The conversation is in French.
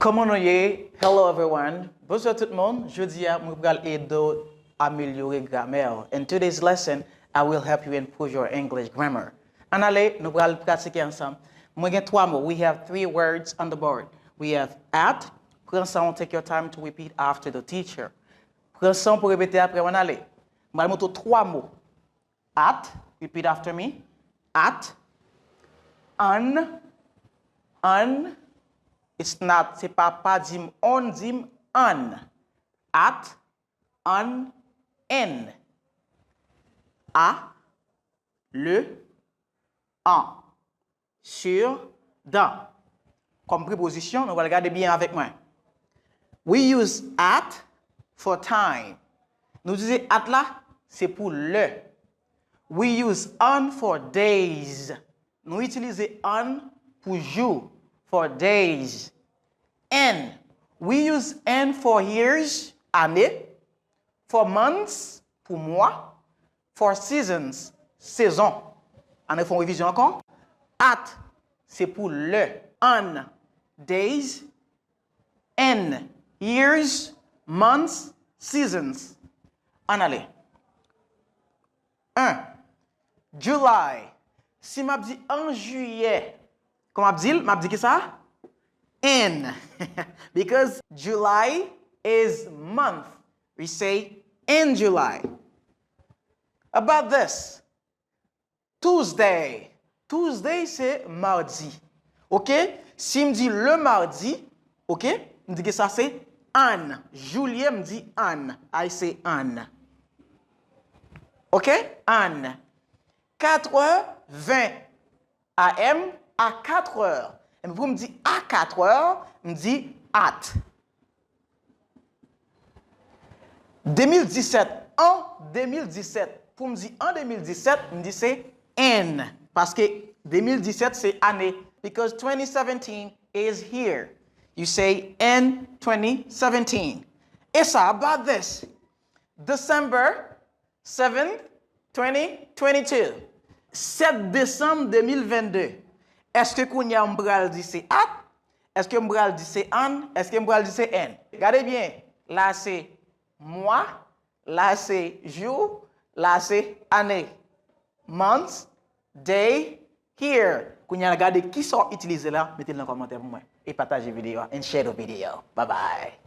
Comment nous y Hello everyone. Bonjour tout le monde. Jeudi, je vais aider à améliorer la grammaire. In today's lesson, I will help you improve your English grammar. En allez, nous allons pratiquer ensemble. Moi, j'ai trois mots. We have three words on the board. We have at. Prends ça, take your time to repeat after the teacher. Prends ça pour répéter après. On allez. Je vais mettre trois mots. At. Repeat after me. At. On. It's not, c'est pas dim on, dim on. At, on, en. À, le, en. Sur, dans. Comme préposition, on va regarder bien avec moi. We use at for time. Nous disons at là, c'est pour le. We use on for days. Nous utilisons on pour jour. For days. N. We use N for years, année. For months, pour mois. For seasons, saison. On fait une révision encore. At, c'est pour le. On, days. N, years, months, seasons. On allait. 1. July. Si m'a dit en juillet, comment m'a dit que ça? In. Because July is month. We say in July. About this. Tuesday. Tuesday, c'est mardi. OK? Si me dit le mardi, OK? Me dit que ça c'est on. Julien me dit on. I say on. OK? On. 4h20 AM à 4h. Et vous me dites à 4h, me dit at. 2017, en 2017. Pour me dire en 2017, me dit c'est N. Parce que 2017 c'est année. Because 2017 is here. You say in 2017. Et ça, about this. December 7th, 2022. 7 décembre 2022. Est-ce que Kounia Mbral dit c'est at? Est-ce que Mbral dit c'est on? Est-ce que Mbral dit c'est n? Regardez bien. Là c'est mois. Là c'est jour. Là c'est année. Month. Day. Here. Kounia regardez qui sont utilisés là. Mettez-le dans les commentaires pour moi. Et partagez la vidéo. And share the video. Bye bye.